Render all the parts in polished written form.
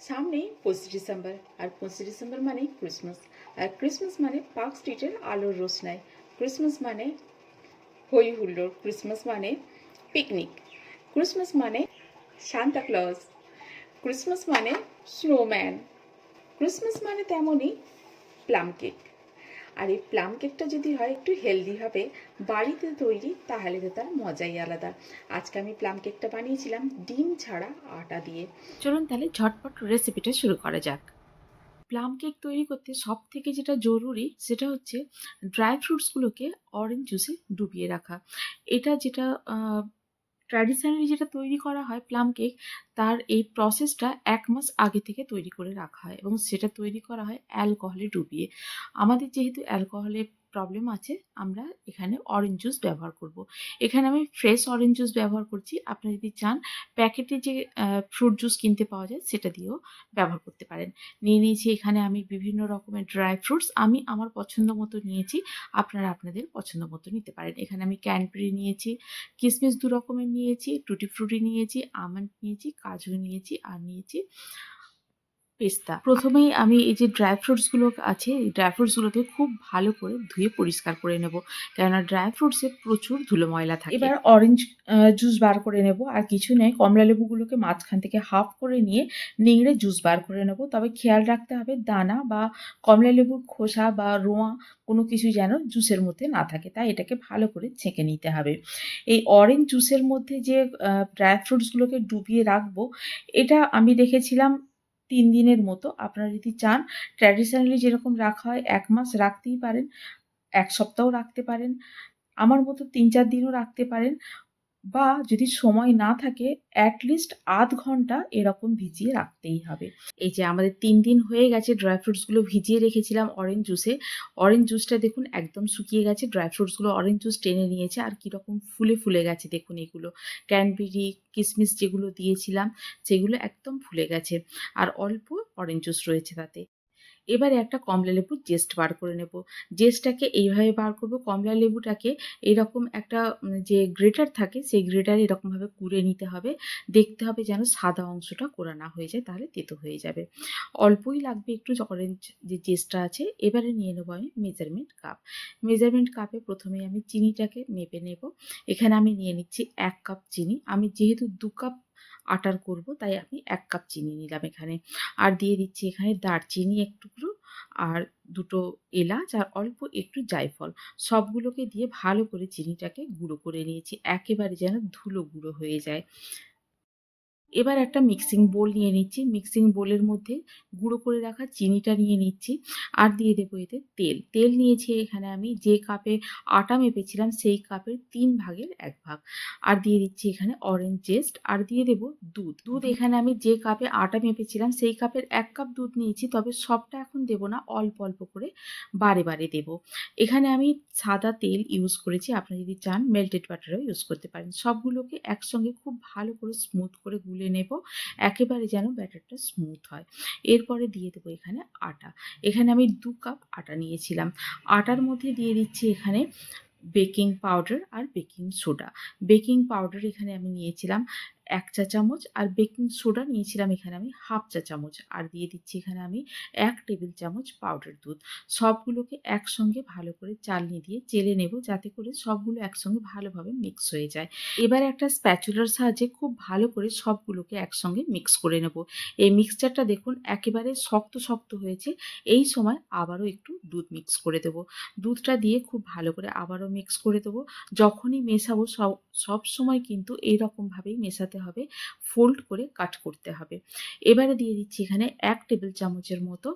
সামনেই 25 ডিসেম্বর, আর 25 ডিসেম্বর মানেই ক্রিসমাস। আর ক্রিসমাস মানে পার্ক স্ট্রিটের আলোর রোশনাই, ক্রিসমাস মানে হই হুল্লোড়, ক্রিসমাস মানে পিকনিক, ক্রিসমাস মানে সান্তা ক্লজ, ক্রিসমাস মানে স্নোম্যান, ক্রিসমাস মানে তেমনই প্লাম কেক। আর এই প্লাম কেকটা যদি হয় একটু হেলদিভাবে বাড়িতে তৈরি, তাহলে তো তার মজাই আলাদা। আজকে আমি প্লাম কেকটা বানিয়েছিলাম ডিম ছাড়া আটা দিয়ে। চলুন তাহলে ঝটপট রেসিপিটা শুরু করা যাক। প্লাম কেক তৈরি করতে সব থেকে যেটা জরুরি সেটা হচ্ছে ড্রাই ফ্রুটসগুলোকে অরেঞ্জ জুসে ডুবিয়ে রাখা। এটা যেটা ট্র্যাডিশনালি যেটা তৈরি করা হয় প্লাম কেক, তার এই প্রসেসটা ১ মাস আগে থেকে তৈরি করে রাখা হয় এবং সেটা তৈরি করা হয় অ্যালকোহলে ডুবিয়ে। আমাদের যেহেতু অ্যালকোহলের প্রবলেম আছে, আমরা এখানে অরেঞ্জ জুস ব্যবহার করব। এখানে আমি ফ্রেশ অরেঞ্জ জুস ব্যবহার করছি। আপনারা যদি চান প্যাকেটে যে ফ্রুট জুস কিনতে পাওয়া যায় সেটা দিয়েও ব্যবহার করতে পারেন। নিয়ে নিয়েছি এখানে আমি বিভিন্ন রকমের ড্রাই ফ্রুটস। আমি আমার পছন্দ মতো নিয়েছি। আপনারা আপনাদের পছন্দ মতো নিতে পারেন। এখানে আমি ক্যানবেরি নিয়েছি, কিশমিশ ২ রকমের নিয়েছি, টুটি ফ্রুটি নিয়েছি, আমন্ড নিয়েছি, কাজু নিয়েছি আর নিয়েছি পেস্তা। প্রথমেই আমি এই যে ড্রাই ফ্রুটস গুলো আছে, এই ড্রাই ফ্রুটস গুলোকে খুব ভালো করে ধুয়ে পরিষ্কার করে নেব। কেননা ড্রাই ফ্রুটসে প্রচুর ধুলো ময়লা থাকে। এবার অরেঞ্জ জুস বার করে নেব। আর কিছু নয়, কমলা লেবুগুলোকে মাঝখান থেকে হাফ করে নিয়ে নিংড়ে জুস বার করে নেব। তবে খেয়াল রাখতে হবে দানা বা কমলা লেবুর খোসা বা রোঁয়া কোনো কিছু যেন জুসের মধ্যে না থাকে। তাই এটাকে ভালো করে ছেঁকে নিতে হবে। এই অরেঞ্জ জুসের মধ্যে যে ড্রাই ফ্রুটস গুলোকে ডুবিয়ে রাখবো, এটা আমি রেখেছিলাম ৩ দিনের মতো। আপনারা যদি চান ট্র্যাডিশনালি যেরকম রাখা হয় ১ মাস রাখতেই পারেন, ১ সপ্তাহও রাখতে পারেন। আমার মতো ৩-৪ দিনও রাখতে পারেন, বা যদি সময় না থাকে at least ০.৫ ঘন্টা এরকম ভিজিয়ে রাখতেই হবে। এই যে আমাদের ৩ দিন হয়ে গেছে ড্রাই ফ্রুটস গুলো ভিজিয়ে রেখেছিলাম অরেঞ্জ জুসে। অরেঞ্জ জুসটা দেখুন একদম শুকিয়ে গেছে। ড্রাই ফ্রুটস গুলো অরেঞ্জ জুস টেনে নিয়েছে আর কিরকম ফুলে, ফুলে গেছে দেখুন এগুলো। ক্যানবেরি, কিশমিশ যেগুলো দিয়েছিলাম সেগুলো একদম ফুলে গেছে। আর অল্প অরেঞ্জ জুস রয়েছে তাতে। এবারে একটা কমলা লেবুর জেস্ট বার করে নেব। জেস্টটাকে এইভাবে বার করব, কমলা লেবুটাকে এরকম একটা যে গ্রেটার থাকে সেই গ্রেটারে এরকমভাবে কুড়ে নিতে হবে। দেখতে হবে যেন সাদা অংশটা কোরা না হয়ে যায়, তাহলে তেতো হয়ে যাবে। অল্পই লাগবে একটু অরেঞ্জ যে জেস্টটা আছে। এবারে নিয়ে নেব আমি মেজারমেন্ট কাপ। মেজারমেন্ট কাপে প্রথমেই আমি চিনিটাকে মেপে নেব। এখানে আমি নিয়ে নিচ্ছি ১ কাপ চিনি। আমি যেহেতু ২ কাপ আটার করব তাই আমি ১ কাপ চিনি নিলাম এখানে। আর দিয়ে দিচ্ছি এখানে দারচিনি ১ টুকরো আর ২ এলাচ আর অল্প একটু জায়ফল। সবগুলোকে দিয়ে ভালো করে চিনিটাকে গুঁড়ো করে নিয়েছি। একেবারে যেন ধুলো গুঁড়ো হয়ে যায়। এবার একটা মিক্সিং বোল নিয়ে নিচ্ছি। মিক্সিং বোলের মধ্যে গুঁড়ো করে রাখা চিনিটা নিয়ে নিচ্ছি। আর দিয়ে দেবো এতে তেল। তেল নিয়েছি এখানে আমি যে কাপে আটা মেপেছিলাম সেই কাপের ৩ ভাগের ১ ভাগ। আর দিয়ে দিচ্ছি এখানে অরেঞ্জ জেস্ট আর দিয়ে দেবো দুধ। দুধ এখানে আমি যে কাপে আটা মেপেছিলাম সেই কাপের ১ কাপ দুধ নিয়েছি। তবে সবটা এখন দেব না, অল্প, অল্প করে বারে, বারে দেবো। এখানে আমি সাদা তেল ইউজ করেছি। আপনারা যদি চান মেল্টেড বাটারও ইউজ করতে পারেন। সবগুলোকে একসঙ্গে খুব ভালো করে স্মুথ করে গুলে নেব। একেবারে যেন ব্যাটারটা স্মুথ হয়। এরপরে দিয়ে দেবো এখানে আটা। এখানে আমি ২ কাপ আটা নিয়েছিলাম। আটার মধ্যে দিয়ে দিচ্ছি এখানে বেকিং পাউডার আর বেকিং সোডা। বেকিং পাউডার এখানে আমি নিয়েছিলাম ১ চা চামচ আর বেকিং সোডা নিয়েছিলাম এখানে আমি ১/২ চা চামচ। আর দিয়ে দিচ্ছি এখানে আমি ১ টেবিল চামচ পাউডার দুধ। সবগুলোকে একসঙ্গে ভালো করে চালনি দিয়ে চেলে নেব, যাতে করে সবগুলো একসঙ্গে ভালোভাবে মিক্স হয়ে যায়। এবার একটা স্প্যাচুলার সাহায্যে খুব ভালো করে সবগুলোকে একসঙ্গে মিক্স করে নেব। এই মিক্সচারটা দেখুন একেবারে শক্ত, শক্ত হয়েছে। এই সময় আবারও একটু দুধ মিক্স করে দেব। দুধটা দিয়ে খুব ভালো করে আবারও মিক্স করে দেব। যখনই মেশাবো সবসময় কিন্তু এইরকমভাবেই মেশাতে হবে, ফোল্ড করে কাট করতে হবে। এবারে দিয়ে দিচ্ছি এখানে ১ টেবিল চামচের মতো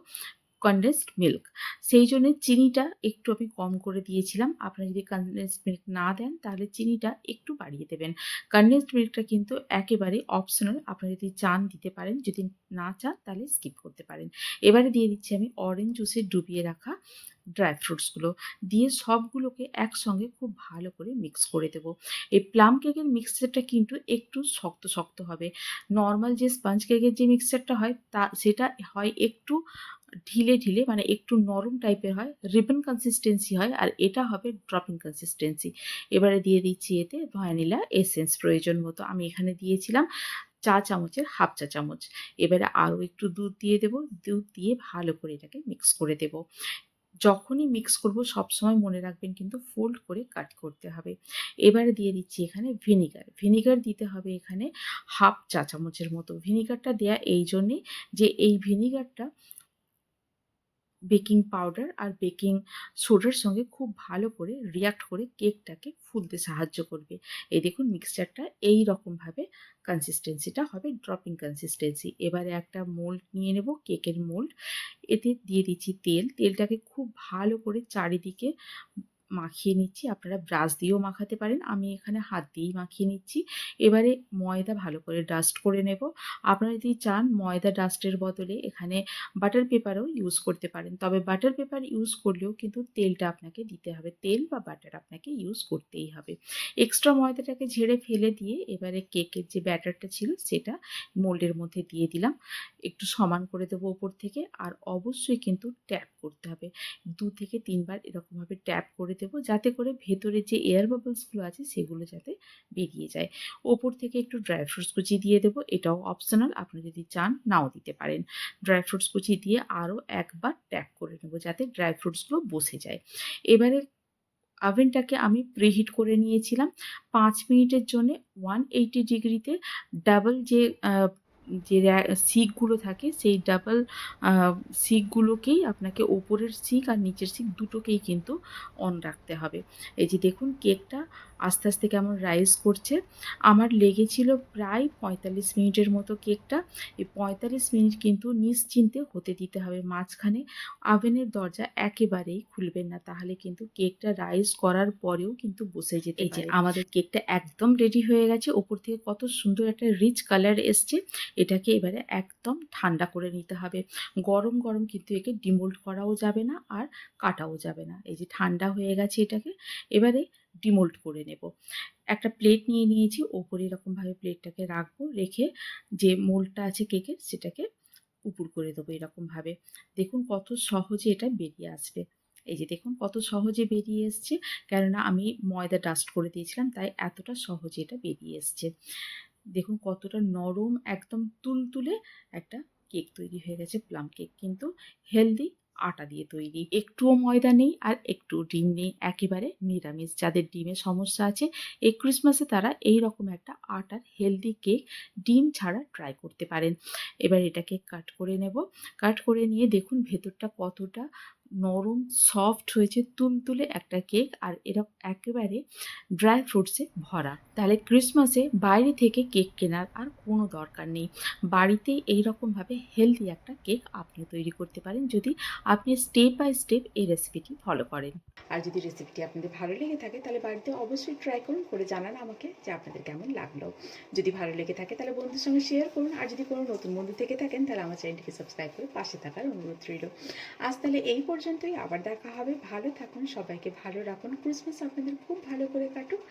কনডেন্সড মিল্ক। সেই জন্যে চিনিটা একটু আমি কম করে দিয়েছিলাম। আপনারা যদি কনডেন্সড মিল্ক না দেন তাহলে চিনিটা একটু বাড়িয়ে দেবেন। কনডেন্সড মিল্কটা কিন্তু একেবারে অপশনাল। আপনারা যদি চান দিতে পারেন, যদি না চান তাহলে স্কিপ করতে পারেন। এবারে দিয়ে দিচ্ছি আমি অরেঞ্জ জুসে ডুবিয়ে রাখা ড্রাই ফ্রুটসগুলো। দিয়ে সবগুলোকে একসঙ্গে খুব ভালো করে মিক্স করে দেব। এই প্লাম কেকের মিক্সচারটা কিন্তু একটু শক্ত, শক্ত হবে। নরমাল যে স্পঞ্জ কেকের যে মিক্সচারটা হয় সেটা হয় একটু ঢিলে ঢিলে মানে একটু নরম টাইপের হয়, রিবন কনসিস্টেন্সি হয়, আর এটা হবে ড্রপিং কনসিস্টেন্সি। এবারে দিয়ে দিচ্ছি এতে ভ্যানিলা এসেন্স প্রয়োজন মতো। আমি এখানে দিয়েছিলাম চা চামচের হাফ চা চামচ। এবারে আরও একটু দুধ দিয়ে দেবো, দুধ দিয়ে ভালো করে এটাকে মিক্স করে দেবো। যখনই মিক্স করব সবসময় মনে রাখবেন কিন্তু ফোল্ড করে কাট করতে হবে। এবারে দিয়ে দিচ্ছি এখানে ভিনিগার। ভিনিগার দিতে হবে এখানে হাফ চা চামচের মতো। ভিনিগারটা দেয়া এই জন্যে যে এই ভিনিগারটা বেকিং পাউডার আর বেকিং সোডার সঙ্গে খুব ভালো করে রিঅ্যাক্ট করে কেকটাকে ফুলতে সাহায্য করবে। এই দেখুন মিক্সচারটা এই রকমভাবে কনসিস্টেন্সিটা হবে, ড্রপিং কনসিস্টেন্সি। এবারে একটা মোল্ড নিয়ে নেব, কেকের মোল্ড। এতে দিয়ে দিচ্ছি তেল। তেলটাকে খুব ভালো করে চারিদিকে মাখিয়ে নিচ্ছি। আপনারা ব্রাশ দিয়েও মাখাতে পারেন, আমি এখানে হাত দিয়েই মাখিয়ে নিচ্ছি। এবারে ময়দা ভালো করে ডাস্ট করে নেব। আপনারা যদি চান ময়দা ডাস্টের বদলে এখানে বাটার পেপারও ইউজ করতে পারেন, তবে বাটার পেপার ইউজ করলেও কিন্তু তেলটা আপনাকে দিতে হবে, তেল বা বাটার আপনাকে ইউজ করতেই হবে। এক্সট্রা ময়দাটাকে ঝেড়ে ফেলে দিয়ে এবারে কেকের যে ব্যাটারটা ছিল সেটা মোল্ডের মধ্যে দিয়ে দিলাম। একটু সমান করে দেবো ওপর থেকে, আর অবশ্যই কিন্তু ট্যাপ করতে হবে। 2 থেকে 3 বার এরকমভাবে ট্যাপ করে দেবো, যাতে করে ভেতরে যে এয়ার বাবলসগুলো আছে সেগুলো যাতে বেরিয়ে যায়। ওপর থেকে একটু ড্রাই ফ্রুটস কুচি দিয়ে দেবো, এটাও অপশনাল, আপনি যদি চান নাও দিতে পারেন। ড্রাই ফ্রুটস কুচি দিয়ে আরও একবার ট্যাপ করে নেব যাতে ড্রাই ফ্রুটসগুলো বসে যায়। এবারে ওভেনটাকে আমি প্রিহিট করে নিয়েছিলাম 5 মিনিটের জন্যে 180 ডিগ্রিতে। ডাবল যে শিকগুলো থাকে সেই ডাবল শিকগুলোকেই আপনাকে, ওপরের শিক আর নিচের শিক দুটোকেই কিন্তু অন রাখতে হবে। এই যে দেখুন কেকটা আস্তে আস্তে কেমন রাইজ করছে। আমার লেগেছিল প্রায় 45 মিনিটের মতো কেকটা। এই 45 মিনিট কিন্তু নিশ্চিন্তে হতে দিতে হবে। মাঝখানে ওভেনের দরজা একেবারেই খুলবেন না, তাহলে কিন্তু কেকটা রাইজ করার পরেও কিন্তু বসে যেতে পারে। এই যে আমাদের কেকটা একদম রেডি হয়ে গেছে, ওপর থেকে কত সুন্দর একটা রিচ কালার এসছে। এটাকে এবারে একদম ঠান্ডা করে নিতে হবে। গরম গরম কিন্তু একে ডিমোল্ড করাও যাবে না আর কাটাও যাবে না। এই যে ঠান্ডা হয়ে গেছে, এটাকে এবারে ডিমোল্ড করে নেব। একটা প্লেট নিয়ে নিয়েছি, ওপরে এরকমভাবে প্লেটটাকে রাখবো, রেখে যে মোল্ডটা আছে কেকের সেটাকে উপুড় করে দেবো এরকমভাবে। দেখুন কত সহজে এটা বেরিয়ে আসবে। এই যে দেখুন কত সহজে বেরিয়ে এসছে, কেননা আমি ময়দা ডাস্ট করে দিয়েছিলাম, তাই এতটা সহজে এটা বেরিয়ে এসছে। দেখুন কতটা নরম, একদম তুলতুলে একটা কেক তৈরি হয়ে গেছে। প্লাম কেক কিন্তু হেলদি আটা দিয়ে তৈরি, একটুও ময়দা নেই আর একটু ডিম নেই, একেবারে নিরামিষ। যাদের ডিমের সমস্যা আছে এই ক্রিসমাসে তারা এই রকম একটা আটার হেলদি কেক ডিম ছাড়া ট্রাই করতে পারেন। এবার এটাকে কাট করে নেব। কাট করে নিয়ে দেখুন ভেতরটা কতটা নরম সফট হয়েছে, তুলতুলে একটা কেক, আর এরকম একেবারে ড্রাই ফ্রুটসে ভরা। তাহলে ক্রিসমাসে বাইরে থেকে কেক কেনার আর কোনো দরকার নেই। বাড়িতেই এইরকমভাবে হেলদি একটা কেক আপনি তৈরি করতে পারেন, যদি আপনি স্টেপ বাই স্টেপ এই রেসিপিটি ফলো করেন। আর যদি রেসিপিটি আপনাদের ভালো লেগে থাকে তাহলে বাড়িতে অবশ্যই ট্রাই করুন, করে জানান আমাকে যে আপনাদের কেমন লাগলো। যদি ভালো লেগে থাকে তাহলে বন্ধুদের সঙ্গে শেয়ার করুন, আর যদি কোনো নতুন বন্ধু থেকে থাকেন তাহলে আমার চ্যানেলটিকে সাবস্ক্রাইব করে পাশে থাকার অনুরোধ রইল। আজ তাহলে এই পর্যন্তই, আবার দেখা হবে। ভালো থাকুন, সবাইকে ভালো রাখুন, ক্রিসমাস আপনাদের খুব ভালো করে কাটুক।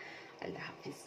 আল্লাহ হাফিজ।